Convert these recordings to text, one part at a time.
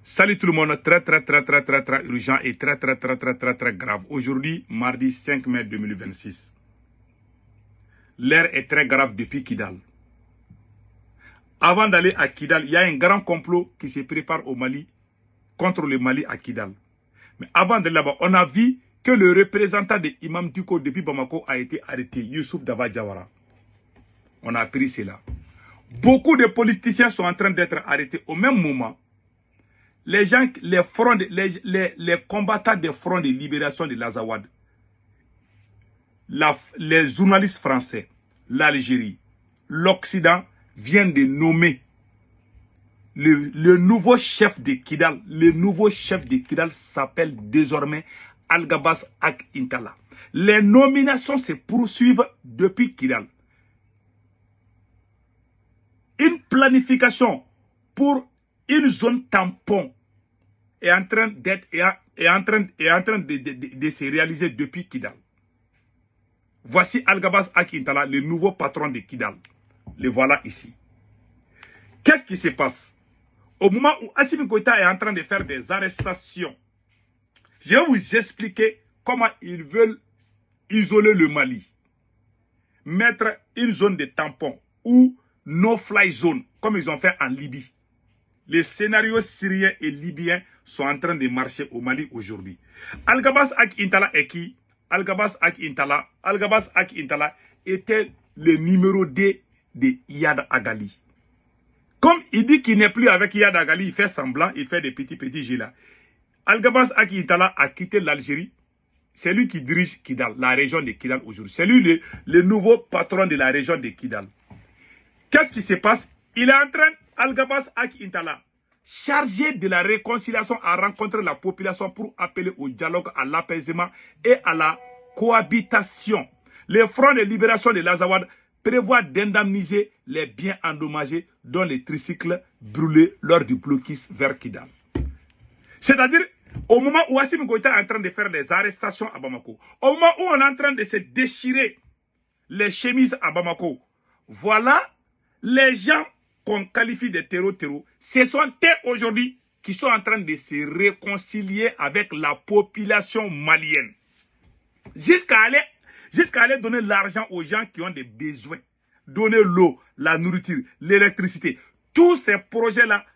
Salut tout le monde, très urgent et très grave. Aujourd'hui, mardi 5 mai 2026. L'air est très grave depuis Kidal. Avant d'aller à Kidal, il y a un grand complot qui se prépare au Mali, contre le Mali à Kidal. Mais avant d'aller là-bas, on a vu que le représentant de Imam Duko depuis Bamako a été arrêté, Youssouf Daba Diawara. On a appris cela. Beaucoup de politiciens sont en train d'être arrêtés au même moment. Les gens, les combattants des fronts de libération de l'Azawad, les journalistes français, l'Algérie, l'Occident viennent de nommer le nouveau chef de Kidal. Le nouveau chef de Kidal s'appelle désormais Algabas Ak Intala. Les nominations se poursuivent depuis Kidal. Une planification pour une zone tampon est en train de se réaliser depuis Kidal. Voici Algabas Ak Intala, le nouveau patron de Kidal. Le voilà ici. Qu'est-ce qui se passe? Au moment où Assimi Goïta est en train de faire des arrestations, je vais vous expliquer comment ils veulent isoler le Mali. Mettre une zone de tampon ou no-fly zone, comme ils ont fait en Libye. Les scénarios syriens et libyens sont en train de marcher au Mali aujourd'hui. Algabas Ak Intala est qui? Algabas Ak Intala était le numéro 2 de Iyad Agali. Comme il dit qu'il n'est plus avec Iyad Agali, il fait semblant, il fait des petits jeux là. Algabas Ak Intala a quitté l'Algérie. C'est lui qui dirige Kidal, la région de Kidal aujourd'hui. C'est lui le nouveau patron de la région de Kidal. Qu'est-ce qui se passe? Il est en train, Algabas Ak Intala, chargé de la réconciliation, à rencontrer la population pour appeler au dialogue, à l'apaisement et à la cohabitation. Le Front de libération de l'Azawad prévoit d'indemniser les biens endommagés, dont les tricycles brûlés lors du blocus vers Kidal. C'est-à-dire, au moment où Assimi Goïta est en train de faire des arrestations à Bamako, au moment où on est en train de se déchirer les chemises à Bamako, voilà les gens qu'on qualifie de terreau, ce sont eux aujourd'hui qui sont en train de se réconcilier avec la population malienne. Jusqu'à aller donner l'argent aux gens qui ont des besoins. Donner l'eau, la nourriture, l'électricité. Tous ces projets-là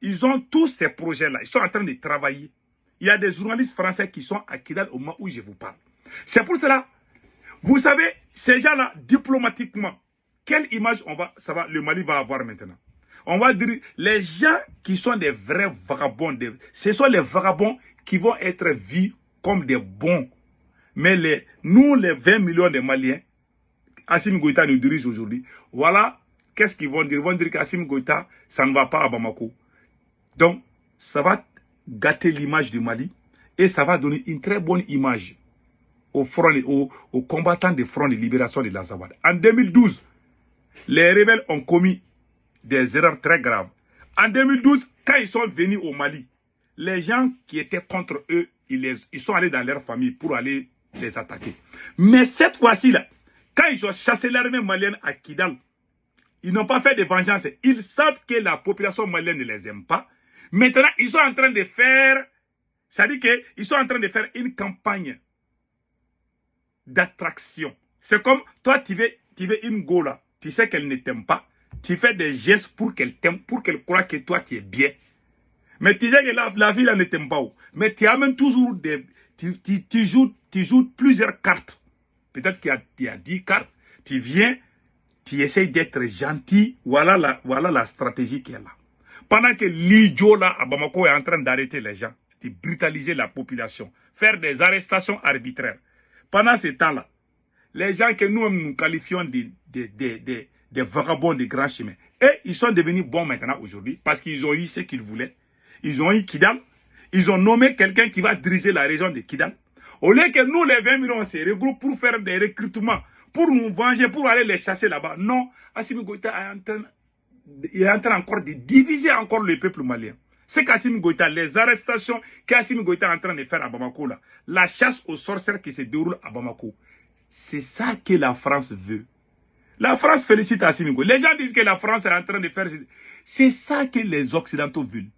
ils ont tous ces projets-là. Ils sont en train de travailler. Il y a des journalistes français qui sont à Kidal au moment où je vous parle. C'est pour cela, vous savez, ces gens-là, diplomatiquement, quelle image le Mali va avoir maintenant? On va dire, les gens qui sont des vrais vagabonds, ce sont les vagabonds qui vont être vus comme des bons. Mais nous, les 20 millions de Maliens, Assimi Goïta nous dirige aujourd'hui. Voilà, qu'est-ce qu'ils vont dire? Ils vont dire qu'Assimi Goïta, ça ne va pas à Bamako. Donc, ça va gâter l'image du Mali et ça va donner une très bonne image aux combattants des fronts de libération de l'Azawad. En 2012, les rebelles ont commis des erreurs très graves. En 2012, quand ils sont venus au Mali, les gens qui étaient contre eux, ils sont allés dans leur famille pour aller les attaquer. Mais cette fois-ci-là, quand ils ont chassé l'armée malienne à Kidal, ils n'ont pas fait de vengeance. Ils savent que la population malienne ne les aime pas. Maintenant, ils sont en train de faire, c'est-à-dire qu'ils sont en train de faire une campagne d'attraction. C'est comme, toi, tu veux une go là, tu sais qu'elle ne t'aime pas, tu fais des gestes pour qu'elle t'aime, pour qu'elle croie que toi, tu es bien. Mais tu sais que la vie là ne t'aime pas. Mais tu amènes toujours tu joues plusieurs cartes. Peut-être qu'il y a 10 cartes. Tu viens, tu essayes d'être gentil. Voilà la stratégie qui est là. Pendant que l'idiot là à Bamako est en train d'arrêter les gens, de brutaliser la population, faire des arrestations arbitraires. Pendant ce temps-là, les gens que nous qualifions des vagabonds de grands chemins, et ils sont devenus bons maintenant aujourd'hui parce qu'ils ont eu ce qu'ils voulaient. Ils ont eu Kidal. Ils ont nommé quelqu'un qui va diriger la région de Kidal. Au lieu que nous, les 20 millions, on se regroupent pour faire des recrutements, pour nous venger, pour aller les chasser là-bas. Non, Assimi Goïta est en train encore de diviser encore le peuple malien. C'est qu'Assimi Goïta, les arrestations qu'Assimi Goïta est en train de faire à Bamako, là, la chasse aux sorcières qui se déroule à Bamako, c'est ça que la France veut. La France félicite Assimi Goïta. Les gens disent que la France est en train de faire... C'est ça que les Occidentaux veulent.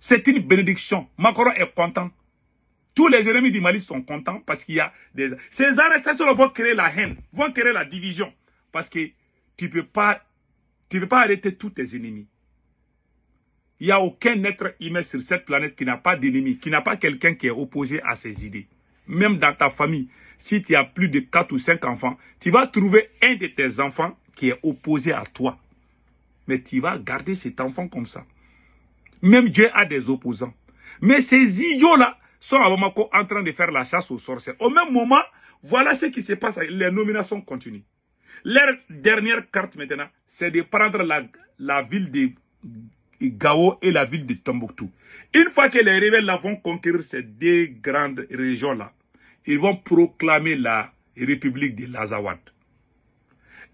C'est une bénédiction. Macron est content. Tous les ennemis du Mali sont contents parce qu'il y a des... Ces arrestations vont créer la haine, vont créer la division. Parce que tu ne peux pas arrêter tous tes ennemis. Il n'y a aucun être humain sur cette planète qui n'a pas d'ennemi, qui n'a pas quelqu'un qui est opposé à ses idées. Même dans ta famille, si tu as plus de 4 ou 5 enfants, tu vas trouver un de tes enfants qui est opposé à toi. Mais tu vas garder cet enfant comme ça. Même Dieu a des opposants. Mais ces idiots-là sont à Bamako en train de faire la chasse aux sorcières. Au même moment, voilà ce qui se passe. Les nominations continuent. Leur dernière carte maintenant, c'est de prendre la ville de Gao et la ville de Tombouctou. Une fois que les rebelles là vont conquérir ces deux grandes régions-là, ils vont proclamer la République de l'Azawad.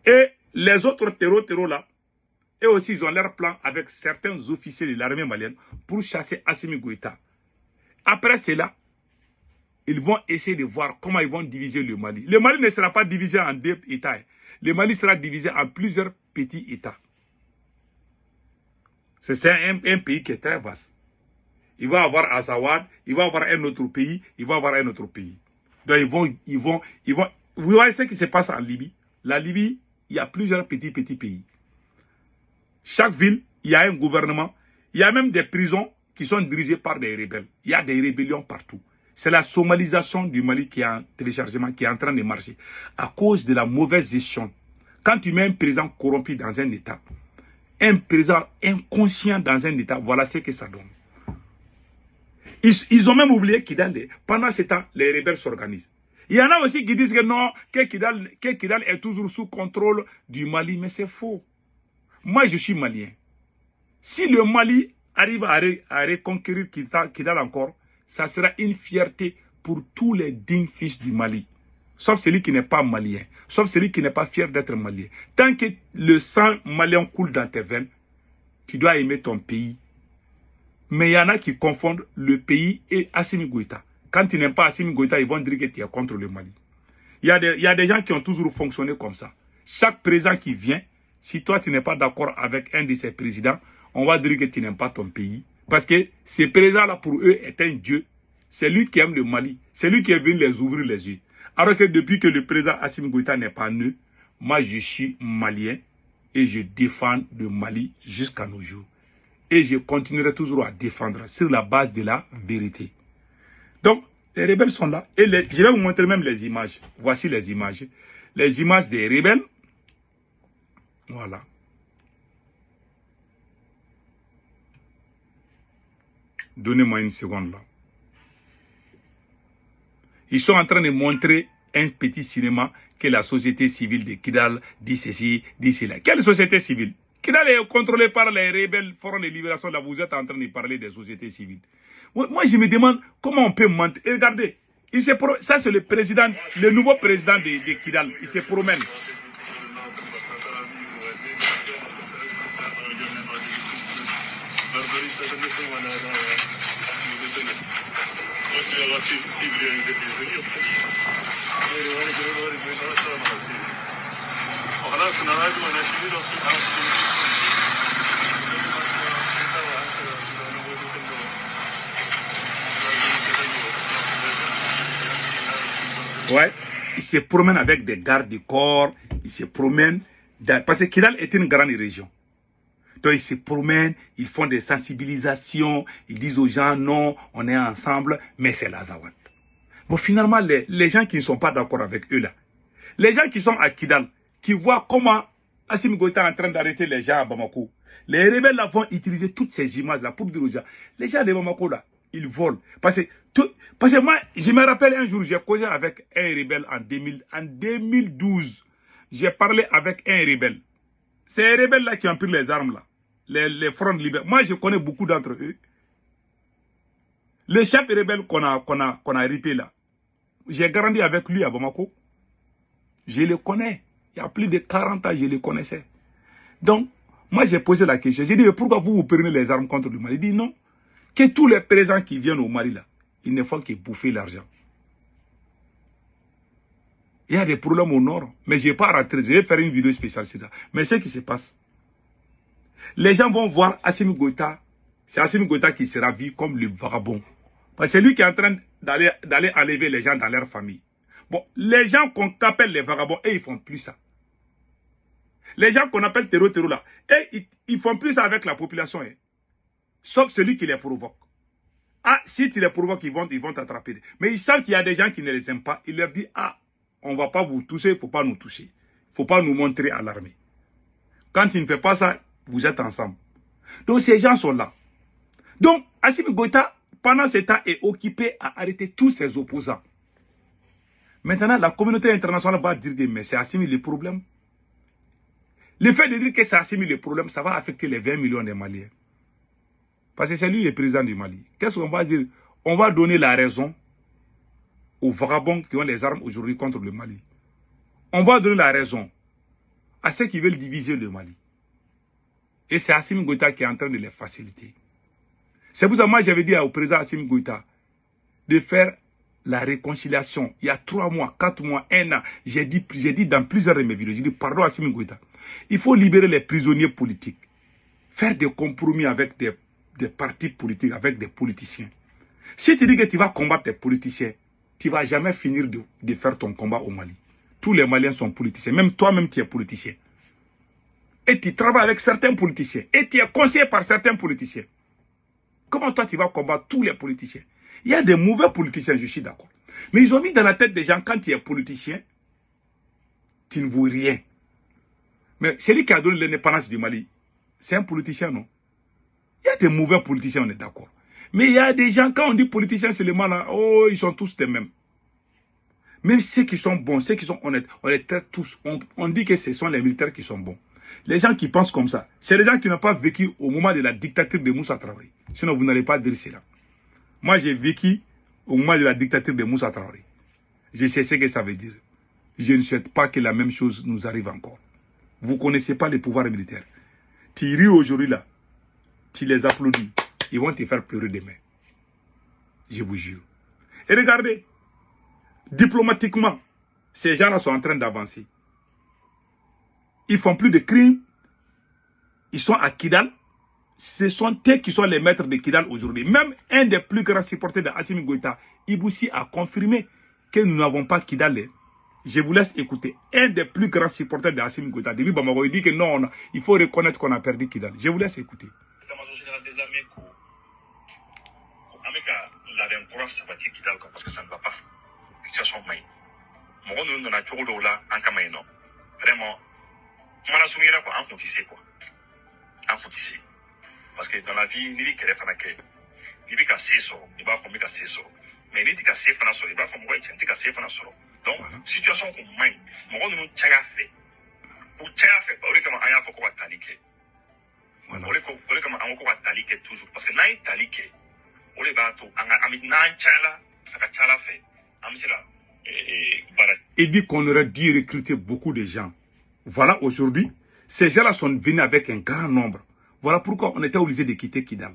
Et les autres terreaux là, eux aussi, ils ont leur plan avec certains officiers de l'armée malienne pour chasser Assimi Goïta. Après cela, ils vont essayer de voir comment ils vont diviser le Mali. Le Mali ne sera pas divisé en 2 États. Le Mali sera divisé en plusieurs petits États. C'est un pays qui est très vaste. Il va avoir Azawad, il va avoir un autre pays, il va avoir un autre pays. Donc ils vont. Vous voyez ce qui se passe en Libye? La Libye, il y a plusieurs petits pays. Chaque ville, il y a un gouvernement. Il y a même des prisons qui sont dirigées par des rebelles. Il y a des rébellions partout. C'est la somalisation du Mali qui est en téléchargement, qui est en train de marcher. À cause de la mauvaise gestion. Quand tu mets un président corrompu dans un État, un président inconscient dans un État, voilà ce que ça donne. Ils ont même oublié Kidal. Pendant ce temps, les rebelles s'organisent. Il y en a aussi qui disent que non, que Kidal est toujours sous contrôle du Mali, mais c'est faux. Moi, je suis malien. Si le Mali arrive à reconquérir Kidal encore, ça sera une fierté pour tous les dignes fils du Mali. Sauf celui qui n'est pas malien. Sauf celui qui n'est pas fier d'être malien. Tant que le sang malien coule dans tes veines, tu dois aimer ton pays. Mais il y en a qui confondent le pays et Assimi Goïta. Quand tu n'aimes pas Assimi Goïta, ils vont dire que tu es contre le Mali. Il y a des gens qui ont toujours fonctionné comme ça. Chaque président qui vient, si toi tu n'es pas d'accord avec un de ces présidents, on va dire que tu n'aimes pas ton pays. Parce que ce président-là, pour eux, est un dieu. C'est lui qui aime le Mali. C'est lui qui est venu les ouvrir les yeux. Alors que depuis que le président Assimi Goïta n'est pas né, moi je suis malien et je défends le Mali jusqu'à nos jours. Et je continuerai toujours à défendre sur la base de la vérité. Donc, les rebelles sont là. Et je vais vous montrer même les images. Voici les images. Les images des rebelles. Voilà. Donnez-moi une seconde là. Ils sont en train de montrer un petit cinéma que la société civile de Kidal dit ceci, dit cela. Quelle société civile? Kidal est contrôlé par les rebelles Front de Libération. Là, vous êtes en train de parler des sociétés civiles. Moi, je me demande comment on peut mentir. Et regardez, ça c'est le président, le nouveau président de Kidal. Il se promène. Ouais, il se promène avec des gardes du corps, il se promène, parce que Kidal est une grande région. Donc ils se promènent, ils font des sensibilisations, ils disent aux gens non, on est ensemble, mais c'est l'Azawad. Bon, finalement, les gens qui ne sont pas d'accord avec eux là, les gens qui sont à Kidal, qui voient comment Assimi Goïta est en train d'arrêter les gens à Bamako, les rebelles là vont utiliser toutes ces images là pour dire aux gens, les gens de Bamako là, ils volent. Parce que moi, je me rappelle un jour, j'ai causé avec un rebelle en 2012. J'ai parlé avec un rebelle. Ces rebelles-là qui ont pris les armes là, les fronts libéraux. Moi, je connais beaucoup d'entre eux. Le chef rebelle qu'on a ripé là, j'ai grandi avec lui à Bamako. Je le connais. Il y a plus de 40 ans, je le connaissais. Donc, moi, j'ai posé la question. J'ai dit, pourquoi vous prenez les armes contre le Mali? Il dit non. Que tous les présents qui viennent au Mali là, ils ne font que bouffer l'argent. Il y a des problèmes au nord, mais je ne vais pas rentrer. Je vais faire une vidéo spéciale sur ça. Mais ce qui se passe, les gens vont voir Assimi Goïta c'est Assimi Goïta qui sera vu comme le vagabond. Parce que c'est lui qui est en train d'aller enlever les gens dans leur famille. Bon, les gens qu'on appelle les vagabonds, ils font plus ça. Les gens qu'on appelle terreau là, ils font plus ça avec la population. Sauf celui qui les provoque. Ah, si tu les provoques, ils vont t'attraper. Mais ils savent qu'il y a des gens qui ne les aiment pas. Ils leur disent, ah, on ne va pas vous toucher, il ne faut pas nous toucher. Il ne faut pas nous montrer à l'armée. Quand il ne fait pas ça, vous êtes ensemble. Donc ces gens sont là. Donc Assimi Goïta, pendant ce temps, est occupé à arrêter tous ses opposants. Maintenant, la communauté internationale va dire, mais c'est Assimi le problème. Le fait de dire que c'est Assimi le problème, ça va affecter les 20 millions de Maliens. Parce que c'est lui le président du Mali. Qu'est-ce qu'on va dire? On va donner la raison aux vagabonds qui ont les armes aujourd'hui contre le Mali. On va donner la raison à ceux qui veulent diviser le Mali. Et c'est Assimi Goïta qui est en train de les faciliter. C'est pour ça que moi j'avais dit au président Assimi Goïta de faire la réconciliation. Il y a 3 mois, 4 mois, 1 an. J'ai dit dans plusieurs de mes vidéos, j'ai dit pardon à Assimi Goïta. Il faut libérer les prisonniers politiques. Faire des compromis avec des partis politiques, avec des politiciens. Si tu dis que tu vas combattre des politiciens, tu ne vas jamais finir de faire ton combat au Mali. Tous les Maliens sont politiciens. Même toi-même, tu es politicien. Et tu travailles avec certains politiciens. Et tu es conseillé par certains politiciens. Comment toi, tu vas combattre tous les politiciens? Il y a des mauvais politiciens, je suis d'accord. Mais ils ont mis dans la tête des gens, quand tu es politicien, tu ne vaux rien. Mais celui qui a donné l'indépendance du Mali, c'est un politicien, non? Il y a des mauvais politiciens, on est d'accord. Mais il y a des gens, quand on dit politiciens seulement, là, oh, ils sont tous les mêmes. Même ceux qui sont bons, ceux qui sont honnêtes, on les traite tous. On dit que ce sont les militaires qui sont bons. Les gens qui pensent comme ça, c'est les gens qui n'ont pas vécu au moment de la dictature de Moussa Traoré. Sinon, vous n'allez pas dire cela. Moi, j'ai vécu au moment de la dictature de Moussa Traoré. Je sais ce que ça veut dire. Je ne souhaite pas que la même chose nous arrive encore. Vous ne connaissez pas les pouvoirs militaires. Tu ris aujourd'hui là. Tu les applaudis, ils vont te faire pleurer demain. Je vous jure. Et regardez, diplomatiquement, ces gens-là sont en train d'avancer. Ils font plus de crimes. Ils sont à Kidal. Ce sont eux qui sont les maîtres de Kidal aujourd'hui. Même un des plus grands supporters de Assimi Goïta, Iboussi, a confirmé que nous n'avons pas Kidal. Je vous laisse écouter. Un des plus grands supporters de Assimi Goïta, depuis Bamako, il dit que non, il faut reconnaître qu'on a perdu Kidal. Je vous laisse écouter. Parce que ça ne va pas. Situation main. Mon nom n'a pas de là en Kamaïno. Vraiment, on a soumis là quoi, en contissé quoi. En contissé. Parce que dans la vie, il n'y a pas de fanake. Il n'y a pas de sesso, il n'y a pas de sesso. Mais il n'y a pas de sesso, il n'y a pas de sesso. Donc, situation comme main, mon nom n'a pas fait. Pour tchaga fait, on est comme un enfant qu'on a taliqué. On est comme un enfant qu'on a taliqué toujours. Parce que n'a pas taliqué. Il dit qu'on aurait dû recruter beaucoup de gens. Voilà, aujourd'hui, ces gens-là sont venus avec un grand nombre. Voilà pourquoi on était obligé de quitter Kidal.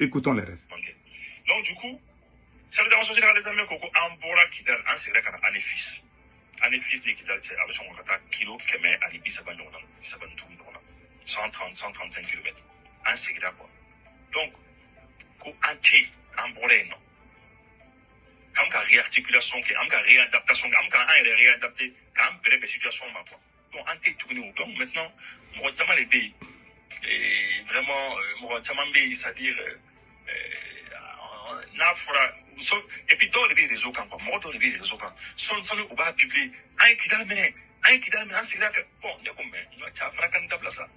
Écoutons les restes. Donc, du coup, ça veut dire que les amis, on boit Kidal, on s'est là, on est fils. On est fils de Kidal, avec son kilo, qui met à l'Ibissaban, 135 km. On s'est là, quoi. Donc, anti embolé non comme ka réarticulation que am ka réadaptation am ka un réadapter quand bref situation ma quoi donc anti tourner donc maintenant moi tellement les pays et vraiment moi tellement pays c'est-à-dire na fora et puis dans les réseaux quand moi dans les réseaux quand son on va publier un qui dans mais un c'est là que bon il y a comme il va faire quand d'abla ça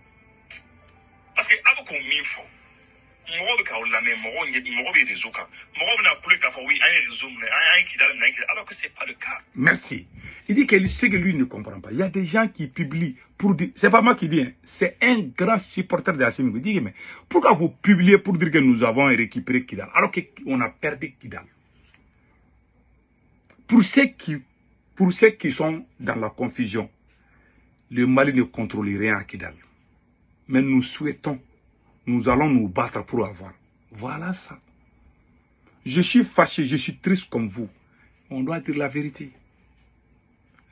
parce que avec qu'on m'info alors que c'est pas le cas. Merci. Il dit que ce que lui ne comprend pas. Il y a des gens qui publient pour dire, c'est pas moi qui dis, hein, c'est un grand supporter de Assimi Goïta. Il dit, mais pourquoi vous publiez pour dire que nous avons récupéré Kidal alors qu'on a perdu Kidal? Pour ceux qui sont dans la confusion, le Mali ne contrôle rien à Kidal. Mais nous souhaitons, nous allons nous battre pour avoir. Voilà ça. Je suis fâché, je suis triste comme vous. On doit dire la vérité.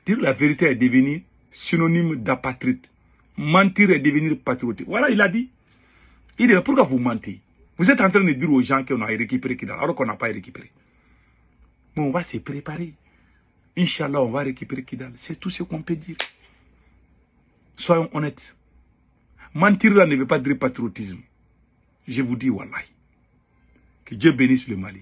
Dire la vérité est devenir synonyme d'apatride. Mentir est devenir patriotique. Voilà, il a dit. Il dit, pourquoi vous mentez? Vous êtes en train de dire aux gens qu'on a récupéré Kidal, alors qu'on n'a pas récupéré. Mais on va se préparer. Inch'Allah, on va récupérer Kidal. C'est tout ce qu'on peut dire. Soyons honnêtes. Mentir là ne veut pas dire patriotisme. Je vous dis, wallahi, que Dieu bénisse le Mali.